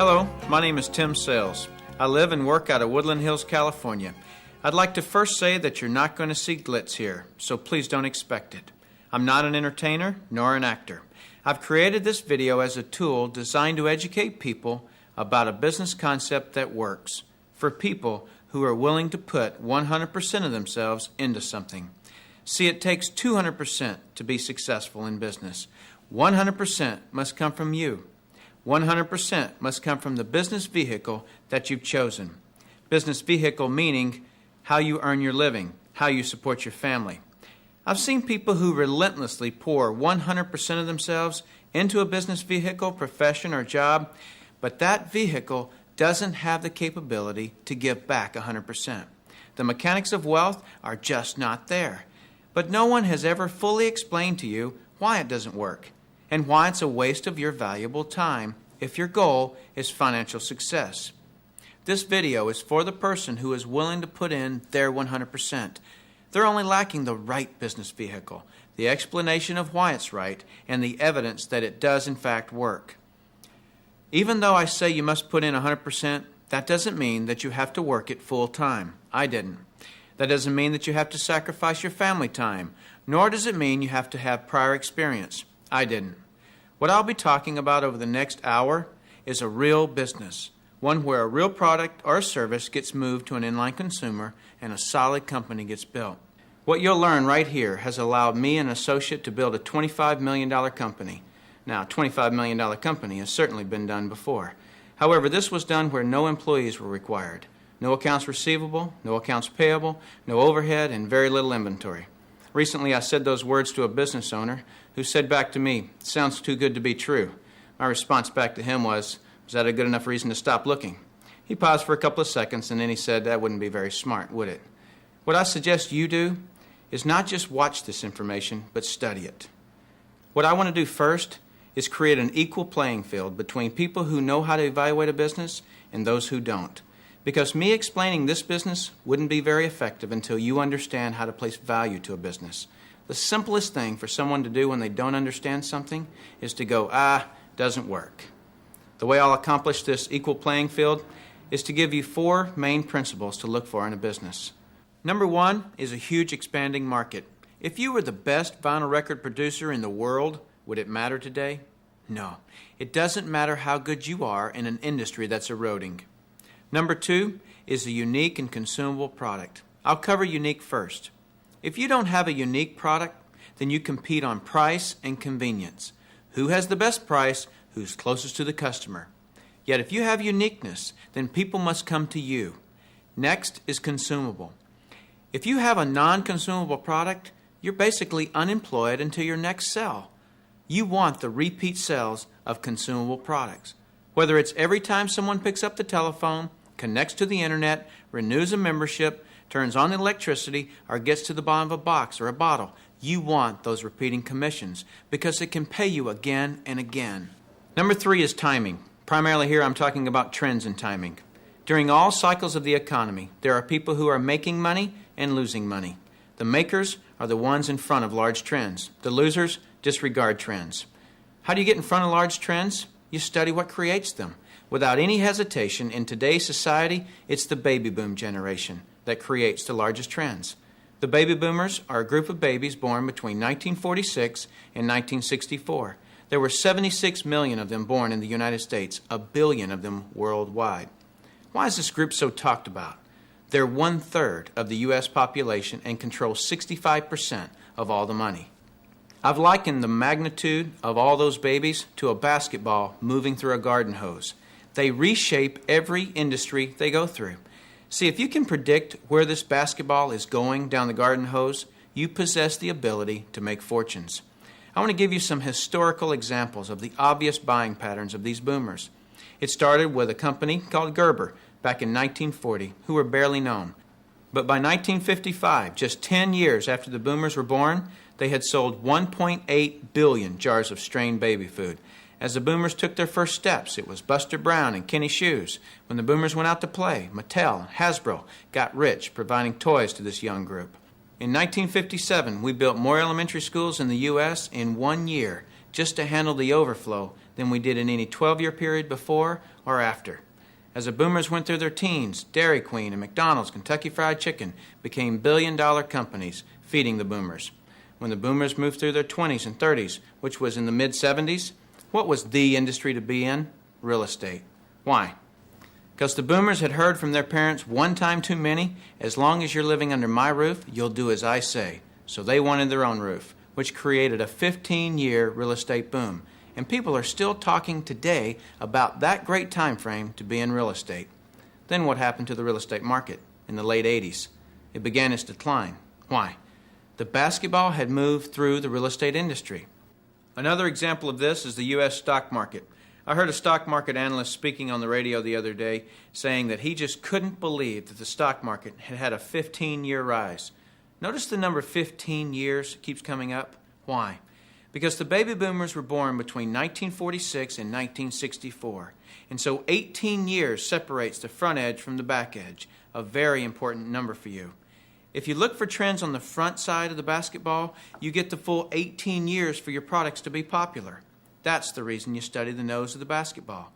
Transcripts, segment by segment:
Hello, my name is Tim Sales. I live and work out of Woodland Hills, California. I'd like to first say that you're not going to see glitz here, so please don't expect it. I'm not an entertainer nor an actor. I've created this video as a tool designed to educate people about a business concept that works for people who are willing to put 100% of themselves into something. See, it takes 200% to be successful in business. 100% must come from you. 100% must come from the business vehicle that you've chosen. Business vehicle meaning how you earn your living, how you support your family. I've seen people who relentlessly pour 100% of themselves into a business vehicle, profession, or job, but that vehicle doesn't have the capability to give back 100%. The mechanics of wealth are just not there. But no one has ever fully explained to you why it doesn't work and why it's a waste of your valuable time if your goal is financial success. This video is for the person who is willing to put in their 100%. They're only lacking the right business vehicle, the explanation of why it's right, and the evidence that it does in fact work. Even though I say you must put in 100%, that doesn't mean that you have to work it full time. I didn't. That doesn't mean that you have to sacrifice your family time, nor does it mean you have to have prior experience. I didn't. What I'll be talking about over the next hour is a real business, one where a real product or a service gets moved to an inline consumer and a solid company gets built. What you'll learn right here has allowed me and an associate to build a $25 million company. Now, a $25 million company has certainly been done before. However, this was done where no employees were required. No accounts receivable, no accounts payable, no overhead, and very little inventory. Recently, I said those words to a business owner who said back to me, "Sounds too good to be true." My response back to him was that a good enough reason to stop looking? He paused for a couple of seconds, and then he said, "That wouldn't be very smart, would it?" What I suggest you do is not just watch this information, but study it. What I want to do first is create an equal playing field between people who know how to evaluate a business and those who don't. Because me explaining this business wouldn't be very effective until you understand how to place value to a business. The simplest thing for someone to do when they don't understand something is to go, doesn't work. The way I'll accomplish this equal playing field is to give you 4 main principles to look for in a business. Number 1 is a huge expanding market. If you were the best vinyl record producer in the world, would it matter today? No. It doesn't matter how good you are in an industry that's eroding. Number 2 is a unique and consumable product. I'll cover unique first. If you don't have a unique product, then you compete on price and convenience. Who has the best price? Who's closest to the customer? Yet if you have uniqueness, then people must come to you. Next is consumable. If you have a non-consumable product, you're basically unemployed until your next sell. You want the repeat sales of consumable products. Whether it's every time someone picks up the telephone, connects to the internet, renews a membership, turns on the electricity, or gets to the bottom of a box or a bottle, you want those repeating commissions because it can pay you again and again. Number 3 is timing. Primarily here I'm talking about trends in timing. During all cycles of the economy, there are people who are making money and losing money. The makers are the ones in front of large trends. The losers disregard trends. How do you get in front of large trends? You study what creates them. Without any hesitation, in today's society, it's the baby boom generation that creates the largest trends. The baby boomers are a group of babies born between 1946 and 1964. There were 76 million of them born in the United States, 1 billion of them worldwide. Why is this group so talked about? They're 1/3 of the U.S. population and control 65% of all the money. I've likened the magnitude of all those babies to a basketball moving through a garden hose. They reshape every industry they go through. See, if you can predict where this basketball is going down the garden hose, you possess the ability to make fortunes. I want to give you some historical examples of the obvious buying patterns of these boomers. It started with a company called Gerber back in 1940, who were barely known. But by 1955, just 10 years after the boomers were born, they had sold 1.8 billion jars of strained baby food. As the boomers took their first steps, it was Buster Brown and Kenny Shoes. When the boomers went out to play, Mattel and Hasbro got rich providing toys to this young group. In 1957, we built more elementary schools in the U.S. in 1 year just to handle the overflow than we did in any 12-year period before or after. As the boomers went through their teens, Dairy Queen and McDonald's, Kentucky Fried Chicken became billion-dollar companies feeding the boomers. When the boomers moved through their 20s and 30s, which was in the mid-70s, what was the industry to be in? Real estate. Why? Because the boomers had heard from their parents one time too many, as long as you're living under my roof, you'll do as I say. So they wanted their own roof, which created a 15-year real estate boom. And people are still talking today about that great time frame to be in real estate. Then what happened to the real estate market in the late 80s? It began its decline. Why? The basketball had moved through the real estate industry. Another example of this is the U.S. stock market. I heard a stock market analyst speaking on the radio the other day saying that he just couldn't believe that the stock market had had a 15-year rise. Notice the number 15 years keeps coming up. Why? Because the baby boomers were born between 1946 and 1964. And so 18 years separates the front edge from the back edge, a very important number for you. If you look for trends on the front side of the basketball, you get the full 18 years for your products to be popular. That's the reason you study the nose of the basketball.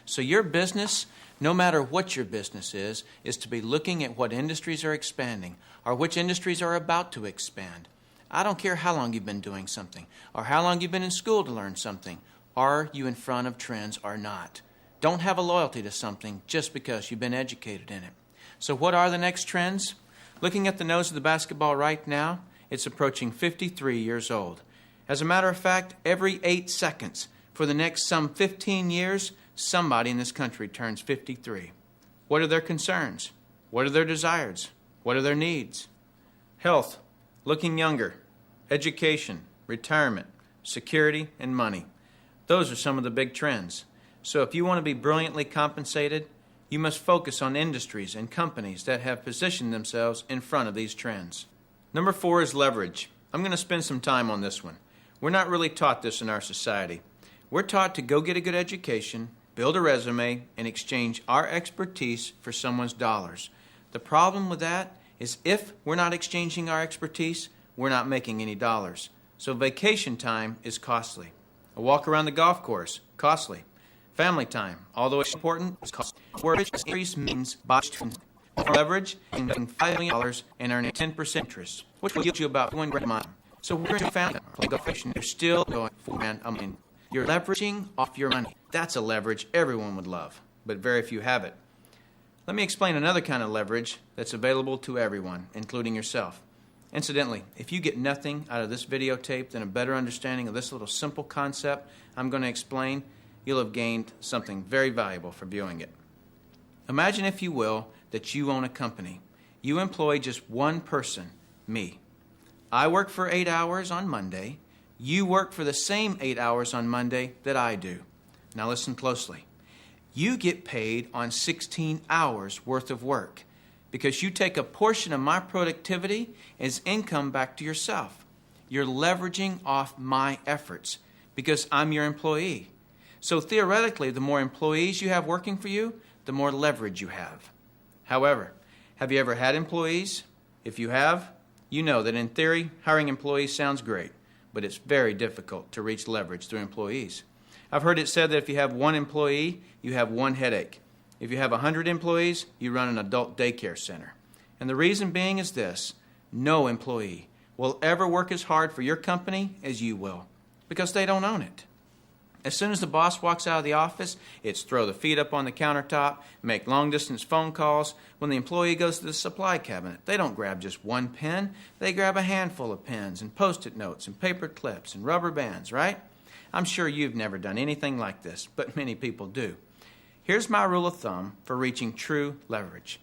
So your business, no matter what your business is to be looking at what industries are expanding or which industries are about to expand. I don't care how long you've been doing something or how long you've been in school to learn something. Are you in front of trends or not? Don't have a loyalty to something just because you've been educated in it. So what are the next trends? Looking at the nose of the basketball right now, it's approaching 53 years old. As a matter of fact, every 8 seconds for the next some 15 years, somebody in this country turns 53. What are their concerns? What are their desires? What are their needs? Health, looking younger, education, retirement, security, and money. Those are some of the big trends. So if you want to be brilliantly compensated, you must focus on industries and companies that have positioned themselves in front of these trends. Number 4 is leverage. I'm going to spend some time on this one. We're not really taught this in our society. We're taught to go get a good education, build a resume, and exchange our expertise for someone's dollars. The problem with that is if we're not exchanging our expertise, we're not making any dollars. So vacation time is costly. A walk around the golf course, costly. Family time, although it's important, is costly. Leverage increase means leverage and $5 million and earning 10% interest, which will yield you about $1 grand a month. So we're in family vacation. You're still going for $1 million. You're leveraging off your money. That's a leverage everyone would love, but very few have it. Let me explain another kind of leverage that's available to everyone, including yourself. Incidentally, if you get nothing out of this videotape than a better understanding of this little simple concept I'm going to explain, you'll have gained something very valuable for viewing it. Imagine, if you will, that you own a company. You employ just one person, me. I work for 8 hours on Monday. You work for the same 8 hours on Monday that I do. Now listen closely. You get paid on 16 hours worth of work because you take a portion of my productivity as income back to yourself. You're leveraging off my efforts because I'm your employee. So theoretically, the more employees you have working for you, the more leverage you have. However, have you ever had employees? If you have, you know that in theory, hiring employees sounds great, but it's very difficult to reach leverage through employees. I've heard it said that if you have one employee, you have one headache. If you have 100 employees, you run an adult daycare center. And the reason being is this: no employee will ever work as hard for your company as you will, because they don't own it. As soon as the boss walks out of the office, it's throw the feet up on the countertop, make long-distance phone calls. When the employee goes to the supply cabinet, they don't grab just one pen. They grab a handful of pens and Post-it notes and paper clips and rubber bands, right? I'm sure you've never done anything like this, but many people do. Here's my rule of thumb for reaching true leverage.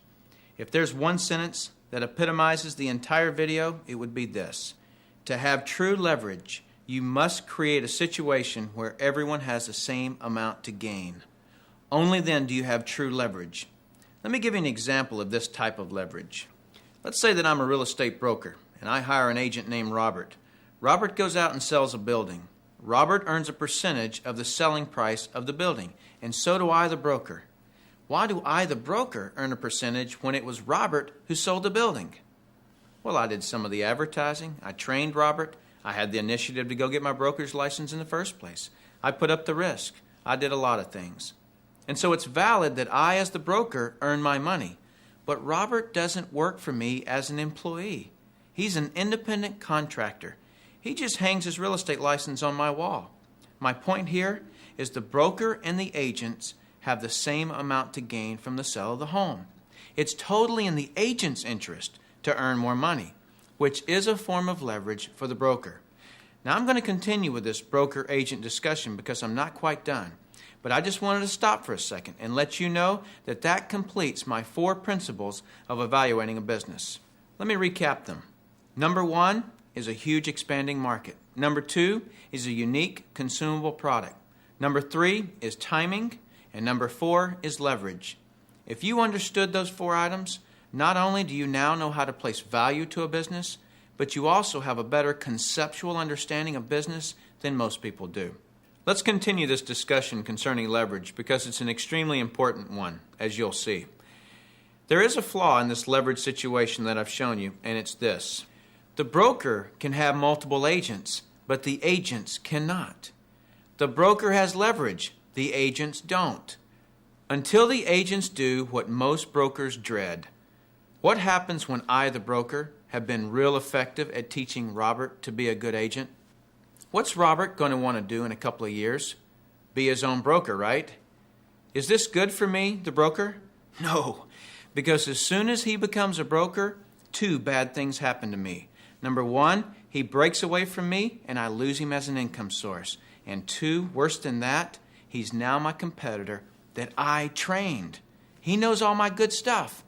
If there's one sentence that epitomizes the entire video, it would be this: to have true leverage, you must create a situation where everyone has the same amount to gain. Only then do you have true leverage. Let me give you an example of this type of leverage. Let's say that I'm a real estate broker and I hire an agent named Robert. Robert goes out and sells a building. Robert earns a percentage of the selling price of the building, and so do I, the broker. Why do I, the broker, earn a percentage when it was Robert who sold the building? Well, I did some of the advertising. I trained Robert. I had the initiative to go get my broker's license in the first place. I put up the risk. I did a lot of things. And so it's valid that I, as the broker, earn my money. But Robert doesn't work for me as an employee. He's an independent contractor. He just hangs his real estate license on my wall. My point here is the broker and the agents have the same amount to gain from the sale of the home. It's totally in the agent's interest to earn more money, which is a form of leverage for the broker. Now, I'm going to continue with this broker-agent discussion because I'm not quite done. But I just wanted to stop for a second and let you know that that completes my 4 principles of evaluating a business. Let me recap them. Number 1 is a huge expanding market. Number 2 is a unique consumable product. Number 3 is timing. And number 4 is leverage. If you understood those 4 items, not only do you now know how to place value to a business, but you also have a better conceptual understanding of business than most people do. Let's continue this discussion concerning leverage because it's an extremely important one, as you'll see. There is a flaw in this leverage situation that I've shown you, and it's this. The broker can have multiple agents, but the agents cannot. The broker has leverage, the agents don't. Until the agents do what most brokers dread. What happens when I, the broker, have been real effective at teaching Robert to be a good agent? What's Robert going to want to do in a couple of years? Be his own broker, right? Is this good for me, the broker? No, because as soon as he becomes a broker, 2 bad things happen to me. Number 1, he breaks away from me and I lose him as an income source. And 2, worse than that, he's now my competitor that I trained. He knows all my good stuff.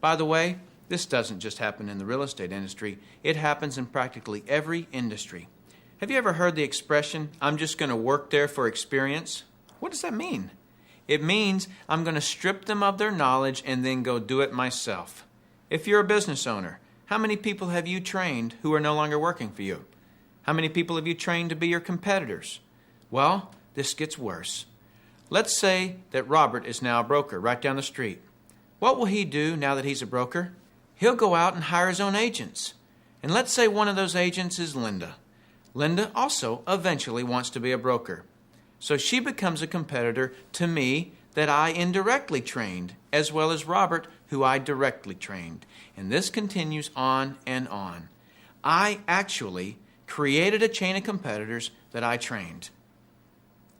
By the way, this doesn't just happen in the real estate industry. It happens in practically every industry. Have you ever heard the expression, I'm just going to work there for experience? What does that mean? It means I'm going to strip them of their knowledge and then go do it myself. If you're a business owner, how many people have you trained who are no longer working for you? How many people have you trained to be your competitors? Well, this gets worse. Let's say that Robert is now a broker right down the street. What will he do now that he's a broker? He'll go out and hire his own agents. And let's say one of those agents is Linda. Linda also eventually wants to be a broker. So she becomes a competitor to me that I indirectly trained, as well as Robert, who I directly trained. And this continues on and on. I actually created a chain of competitors that I trained.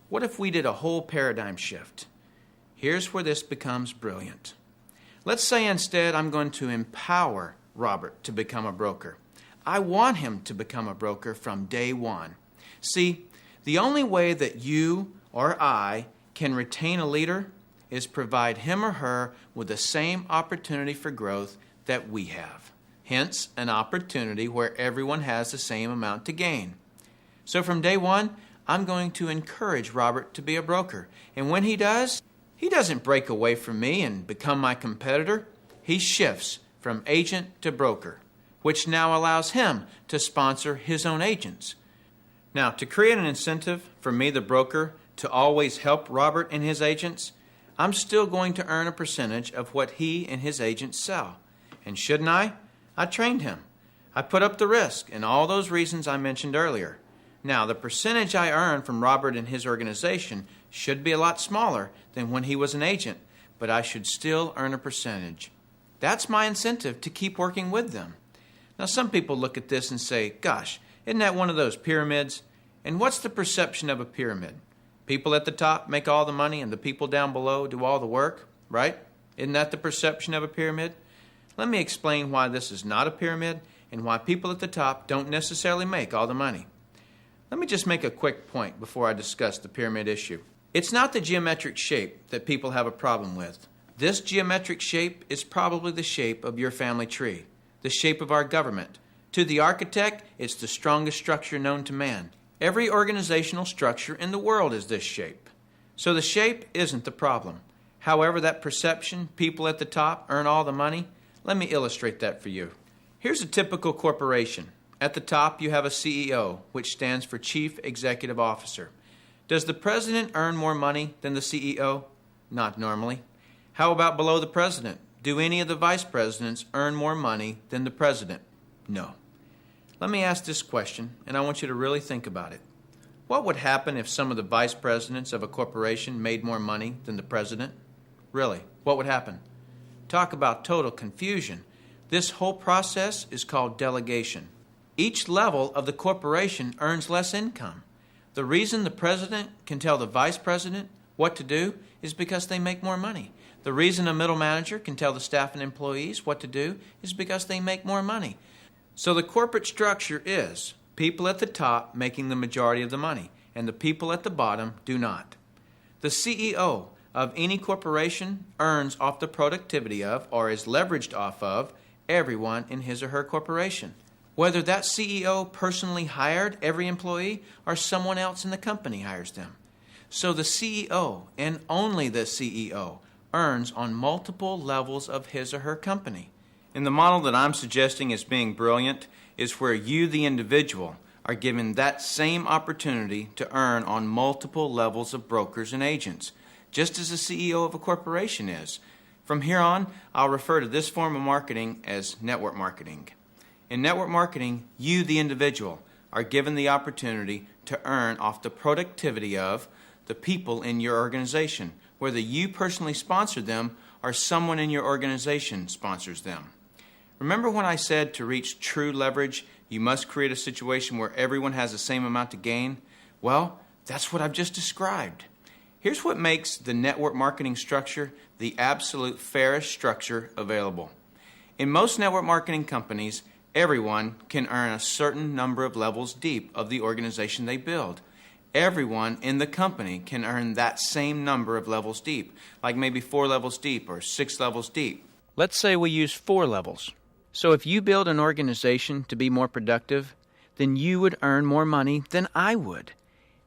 What if we did a whole paradigm shift? Here's where this becomes brilliant. Let's say instead I'm going to empower Robert to become a broker. I want him to become a broker from day 1. See, the only way that you or I can retain a leader is provide him or her with the same opportunity for growth that we have. Hence, an opportunity where everyone has the same amount to gain. So from day 1, I'm going to encourage Robert to be a broker. And when he does, he doesn't break away from me and become my competitor. He shifts from agent to broker, which now allows him to sponsor his own agents. Now, to create an incentive for me, the broker, to always help Robert and his agents, I'm still going to earn a percentage of what he and his agents sell. And shouldn't I? I trained him. I put up the risk and all those reasons I mentioned earlier. Now, the percentage I earn from Robert and his organization should be a lot smaller than when he was an agent, but I should still earn a percentage. That's my incentive to keep working with them. Now, some people look at this and say, gosh, isn't that one of those pyramids? And what's the perception of a pyramid? People at the top make all the money and the people down below do all the work, right? Isn't that the perception of a pyramid? Let me explain why this is not a pyramid and why people at the top don't necessarily make all the money. Let me just make a quick point before I discuss the pyramid issue. It's not the geometric shape that people have a problem with. This geometric shape is probably the shape of your family tree, the shape of our government. To the architect, it's the strongest structure known to man. Every organizational structure in the world is this shape. So the shape isn't the problem. However, that perception, people at the top earn all the money, let me illustrate that for you. Here's a typical corporation. At the top, you have a CEO, which stands for Chief Executive Officer. Does the president earn more money than the CEO? Not normally. How about below the president? Do any of the vice presidents earn more money than the president? No. Let me ask this question, and I want you to really think about it. What would happen if some of the vice presidents of a corporation made more money than the president? Really, what would happen? Talk about total confusion. This whole process is called delegation. Each level of the corporation earns less income. The reason the president can tell the vice president what to do is because they make more money. The reason a middle manager can tell the staff and employees what to do is because they make more money. So the corporate structure is people at the top making the majority of the money, and the people at the bottom do not. The CEO of any corporation earns off the productivity of, or is leveraged off of, everyone in his or her corporation. Whether that CEO personally hired every employee or someone else in the company hires them. So the CEO, and only the CEO, earns on multiple levels of his or her company. And the model that I'm suggesting as being brilliant is where you, the individual, are given that same opportunity to earn on multiple levels of brokers and agents, just as the CEO of a corporation is. From here on, I'll refer to this form of marketing as network marketing. In network marketing, you, the individual, are given the opportunity to earn off the productivity of the people in your organization, whether you personally sponsor them or someone in your organization sponsors them. Remember when I said to reach true leverage, you must create a situation where everyone has the same amount to gain? Well, that's what I've just described. Here's what makes the network marketing structure the absolute fairest structure available. In most network marketing companies, everyone can earn a certain number of levels deep of the organization they build. Everyone in the company can earn that same number of levels deep, like maybe 4 levels deep or 6 levels deep. Let's say we use 4 levels. So if you build an organization to be more productive, then you would earn more money than I would,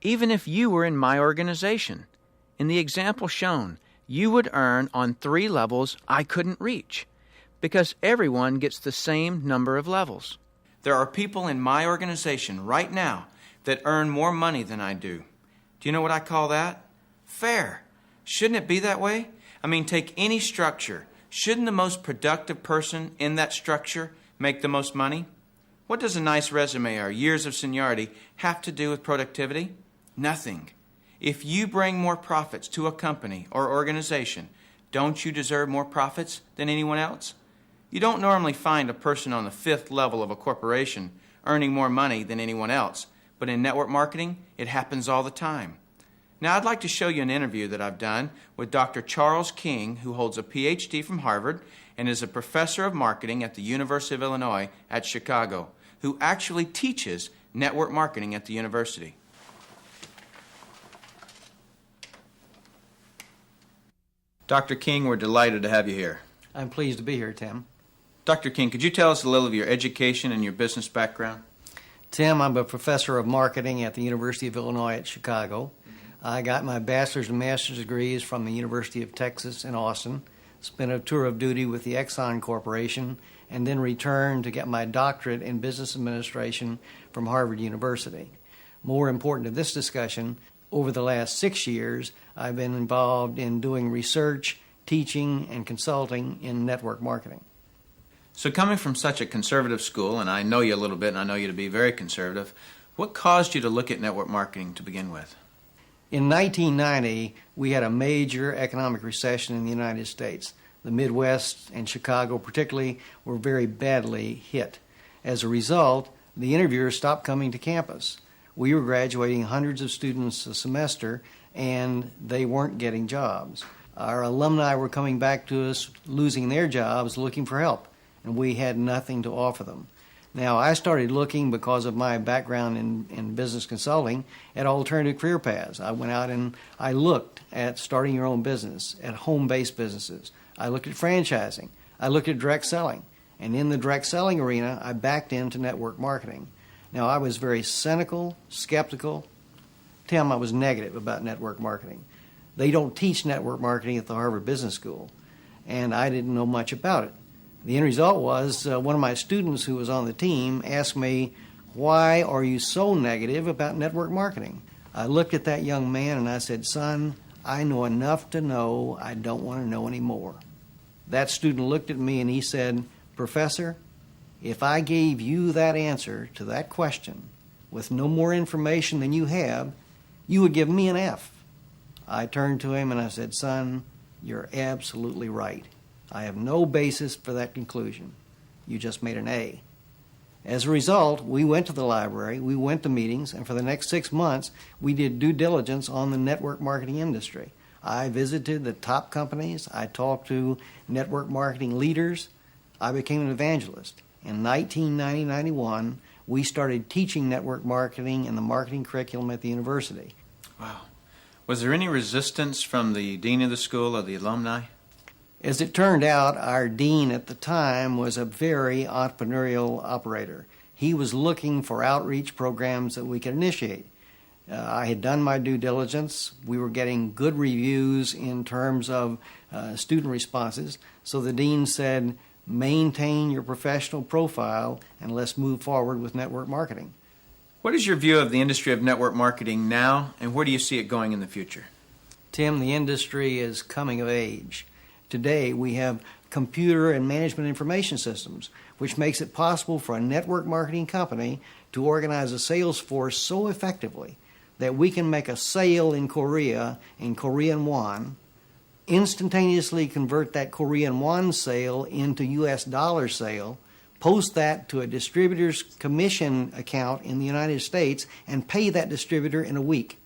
even if you were in my organization. In the example shown, you would earn on 3 levels I couldn't reach, because everyone gets the same number of levels. There are people in my organization right now that earn more money than I do. Do you know what I call that? Fair. Shouldn't it be that way? I mean, take any structure. Shouldn't the most productive person in that structure make the most money? What does a nice resume or years of seniority have to do with productivity? Nothing. If you bring more profits to a company or organization, don't you deserve more profits than anyone else? You don't normally find a person on the 5th level of a corporation earning more money than anyone else, but in network marketing, it happens all the time. Now, I'd like to show you an interview that I've done with Dr. Charles King, who holds a PhD from Harvard and is a professor of marketing at the University of Illinois at Chicago, who actually teaches network marketing at the university. Dr. King, we're delighted to have you here. I'm pleased to be here, Tim. Dr. King, could you tell us a little of your education and your business background? Tim, I'm a professor of marketing at the University of Illinois at Chicago. I got my bachelor's and master's degrees from the University of Texas in Austin, spent a tour of duty with the Exxon Corporation, and then returned to get my doctorate in business administration from Harvard University. More important to this discussion, over the last 6 years, I've been involved in doing research, teaching, and consulting in network marketing. So coming from such a conservative school, and I know you a little bit, and I know you to be very conservative, what caused you to look at network marketing to begin with? In 1990, we had a major economic recession in the United States. The Midwest and Chicago particularly were very badly hit. As a result, the interviewers stopped coming to campus. We were graduating hundreds of students a semester, and they weren't getting jobs. Our alumni were coming back to us, losing their jobs, looking for help, and we had nothing to offer them. Now, I started looking, because of my background in business consulting, at alternative career paths. I went out and I looked at starting your own business, at home-based businesses. I looked at franchising. I looked at direct selling. And in the direct selling arena, I backed into network marketing. Now, I was very cynical, skeptical. Tim, I was negative about network marketing. They don't teach network marketing at the Harvard Business School, and I didn't know much about it. The end result was one of my students who was on the team asked me, "Why are you so negative about network marketing?" I looked at that young man and I said, "Son, I know enough to know I don't want to know any more." That student looked at me and he said, "Professor, if I gave you that answer to that question, with no more information than you have, you would give me an F. I turned to him and I said, son, you're absolutely right. I have no basis for that conclusion. You just made an A. As a result, we went to the library, we went to meetings, and for the next 6 months, we did due diligence on the network marketing industry. I visited the top companies. I talked to network marketing leaders. I became an evangelist. In 1990-91, we started teaching network marketing in the marketing curriculum at the university. Wow. Was there any resistance from the dean of the school or the alumni? As it turned out, our dean at the time was a very entrepreneurial operator. He was looking for outreach programs that we could initiate. I had done my due diligence. We were getting good reviews in terms of student responses. So the dean said, maintain your professional profile and let's move forward with network marketing. What is your view of the industry of network marketing now, and where do you see it going in the future? Tim, the industry is coming of age. Today, we have computer and management information systems, which makes it possible for a network marketing company to organize a sales force so effectively that we can make a sale in Korea in Korean won, instantaneously convert that Korean won sale into U.S. dollar sale, post that to a distributor's commission account in the United States, and pay that distributor in a week.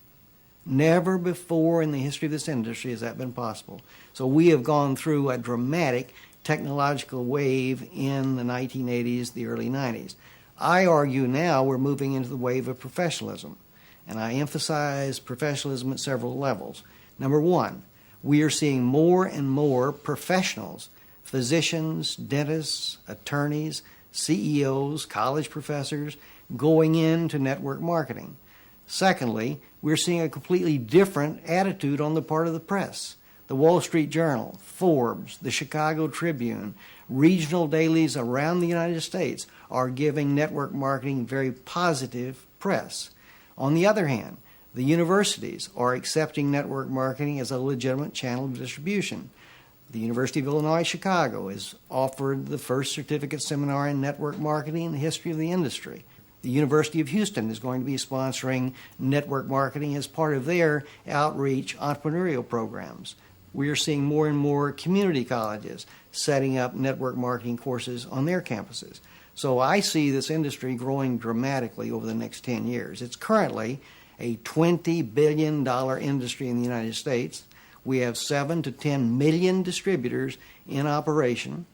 Never before in the history of this industry has that been possible. So we have gone through a dramatic technological wave in the 1980s, the early 90s. I argue now we're moving into the wave of professionalism, and I emphasize professionalism at several levels. Number one, we are seeing more and more professionals, physicians, dentists, attorneys, CEOs, college professors, going into network marketing. Secondly, we're seeing a completely different attitude on the part of the press. The Wall Street Journal, Forbes, the Chicago Tribune, regional dailies around the United States are giving network marketing very positive press. On the other hand, the universities are accepting network marketing as a legitimate channel of distribution. The University of Illinois Chicago has offered the first certificate seminar in network marketing in the history of the industry. The University of Houston is going to be sponsoring network marketing as part of their outreach entrepreneurial programs. We are seeing more and more community colleges setting up network marketing courses on their campuses. So I see this industry growing dramatically over the next 10 years. It's currently a $20 billion industry in the United States. We have 7 to 10 million distributors in operation.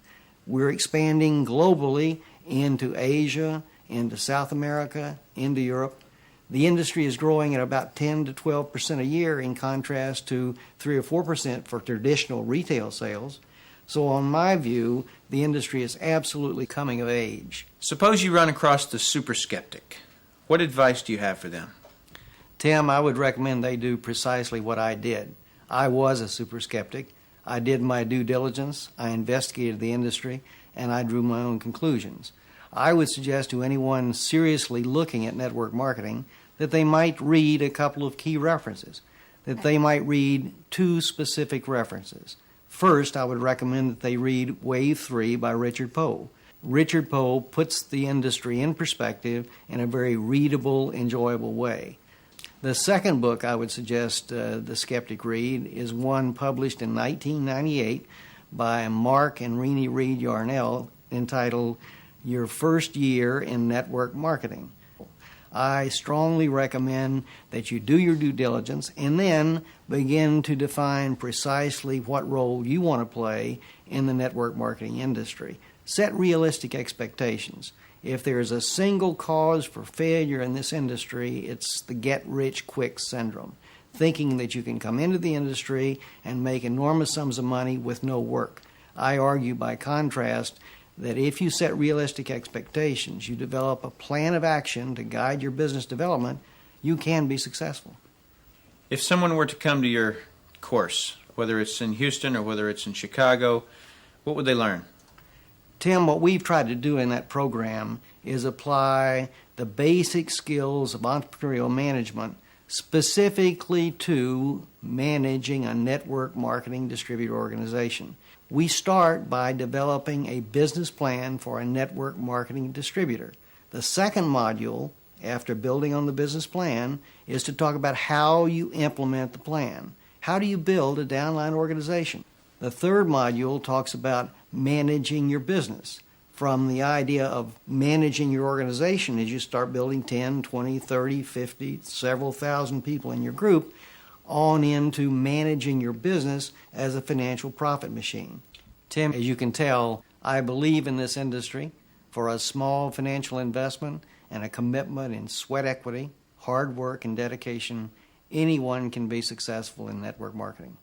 We're expanding globally into Asia, into South America, into Europe. The industry is growing at about 10 to 12% a year in contrast to 3 or 4% for traditional retail sales. So on my view, the industry is absolutely coming of age. Suppose you run across the super skeptic. What advice do you have for them? Tim, I would recommend they do precisely what I did. I was a super skeptic. I did my due diligence, I investigated the industry, and I drew my own conclusions. I would suggest to anyone seriously looking at network marketing that they might read a couple of key references, that they might read 2 specific references. First, I would recommend that they read Wave 3 by Richard Poe. Richard Poe puts the industry in perspective in a very readable, enjoyable way. The second book I would suggest the skeptic read is one published in 1998 by Mark and Renee Reed Yarnell entitled Your First Year in Network Marketing. I strongly recommend that you do your due diligence and then begin to define precisely what role you want to play in the network marketing industry. Set realistic expectations. If there is a single cause for failure in this industry, it's the get-rich-quick syndrome, thinking that you can come into the industry and make enormous sums of money with no work. I argue, by contrast, that if you set realistic expectations, you develop a plan of action to guide your business development, you can be successful. If someone were to come to your course, whether it's in Houston or whether it's in Chicago, what would they learn? Tim, what we've tried to do in that program is apply the basic skills of entrepreneurial management specifically to managing a network marketing distributor organization. We start by developing a business plan for a network marketing distributor. The second module, after building on the business plan, is to talk about how you implement the plan. How do you build a downline organization? The third module talks about managing your business. From the idea of managing your organization as you start building 10, 20, 30, 50, several thousand people in your group, on into managing your business as a financial profit machine. Tim, as you can tell, I believe in this industry. For a small financial investment and a commitment in sweat equity, hard work, and dedication, anyone can be successful in network marketing.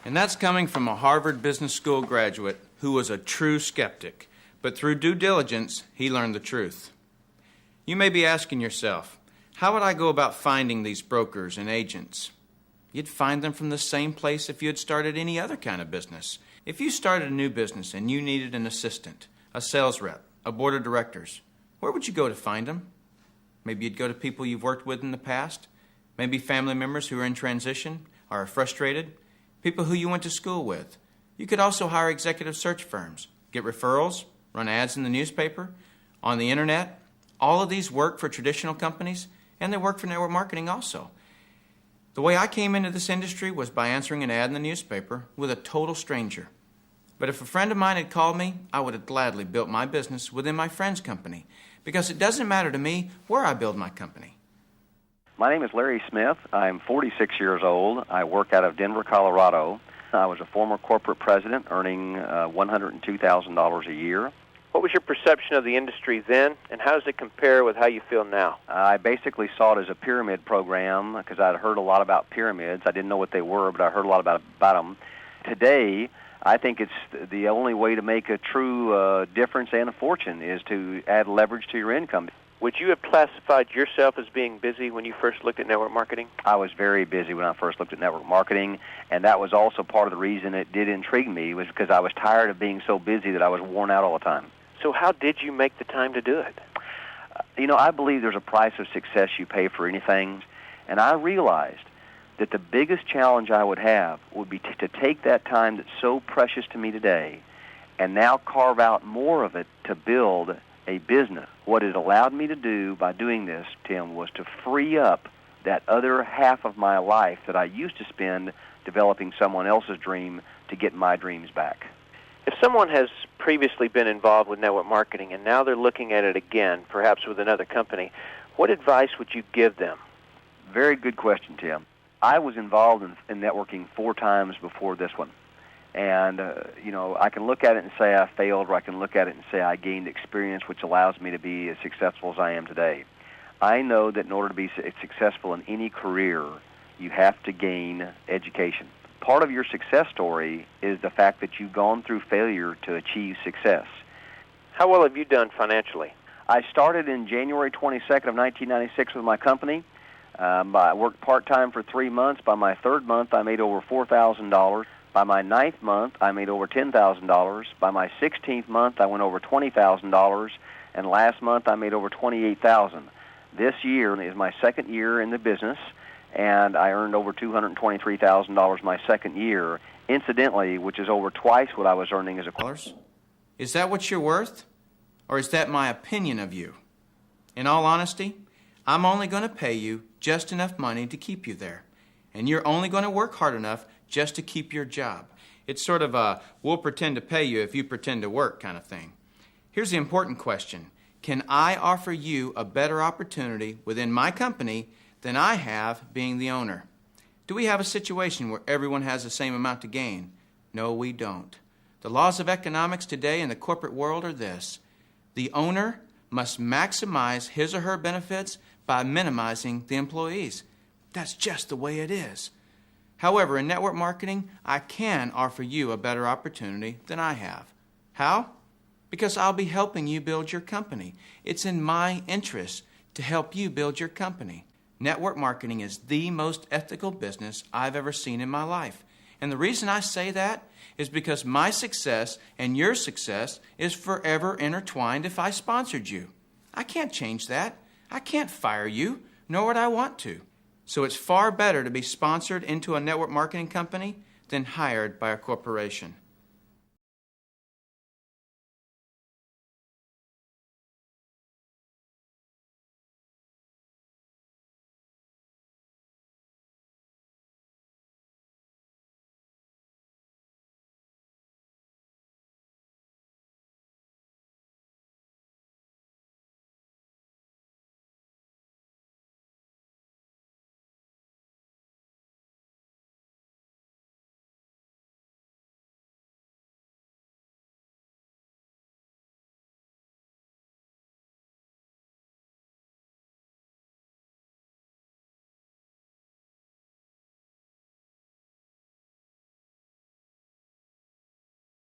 And that's coming from a Harvard Business School graduate who was a true skeptic, but through due diligence, he learned the truth. You may be asking yourself, how would I go about finding these brokers and agents? You'd find them from the same place if you had started any other kind of business. If you started a new business and you needed an assistant, a sales rep, a board of directors, where would you go to find them? Maybe you'd go to people you've worked with in the past, maybe family members who are in transition or are frustrated, people who you went to school with. You could also hire executive search firms, get referrals, run ads in the newspaper, on the internet. All of these work for traditional companies, and they work for network marketing also. The way I came into this industry was by answering an ad in the newspaper with a total stranger. But if a friend of mine had called me, I would have gladly built my business within my friend's company, because it doesn't matter to me where I build my company. My name is Larry Smith. I'm 46 years old. I work out of Denver, Colorado. I was a former corporate president earning $102,000 a year. What was your perception of the industry then, and how does it compare with how you feel now? I basically saw it as a pyramid program because I'd heard a lot about pyramids. I didn't know what they were, but I heard a lot about them. Today, I think it's the only way to make a true difference and a fortune is to add leverage to your income. Would you have classified yourself as being busy when you first looked at network marketing? I was very busy when I first looked at network marketing, and that was also part of the reason it did intrigue me, was because I was tired of being so busy that I was worn out all the time. So how did you make the time to do it? I believe there's a price of success you pay for anything, and I realized that the biggest challenge I would have would be to take that time that's so precious to me today and now carve out more of it to build a business. What it allowed me to do by doing this, Tim, was to free up that other half of my life that I used to spend developing someone else's dream to get my dreams back. If someone has previously been involved with network marketing and now they're looking at it again, perhaps with another company, what advice would you give them? Very good question, Tim. I was involved in networking 4 times before this one. And, I can look at it and say I failed, or I can look at it and say I gained experience, which allows me to be as successful as I am today. I know that in order to be successful in any career, you have to gain education. Part of your success story is the fact that you've gone through failure to achieve success. How well have you done financially? I started in January 22nd of 1996 with my company. I worked part-time for 3 months. By my 3rd month, I made over $4,000. By my 9th month, I made over $10,000. By my 16th month, I went over $20,000. And last month, I made over $28,000. This year is my 2nd year in the business, and I earned over $223,000 my 2nd year, incidentally, which is over twice what I was earning as a... Is that what you're worth? Or is that my opinion of you? In all honesty, I'm only going to pay you just enough money to keep you there. And you're only going to work hard enough just to keep your job. It's sort of a we'll pretend to pay you if you pretend to work kind of thing. Here's the important question. Can I offer you a better opportunity within my company than I have being the owner? Do we have a situation where everyone has the same amount to gain? No, we don't. The laws of economics today in the corporate world are this. The owner must maximize his or her benefits by minimizing the employees. That's just the way it is. However, in network marketing, I can offer you a better opportunity than I have. How? Because I'll be helping you build your company. It's in my interest to help you build your company. Network marketing is the most ethical business I've ever seen in my life. And the reason I say that is because my success and your success is forever intertwined if I sponsored you. I can't change that. I can't fire you, nor would I want to. So it's far better to be sponsored into a network marketing company than hired by a corporation.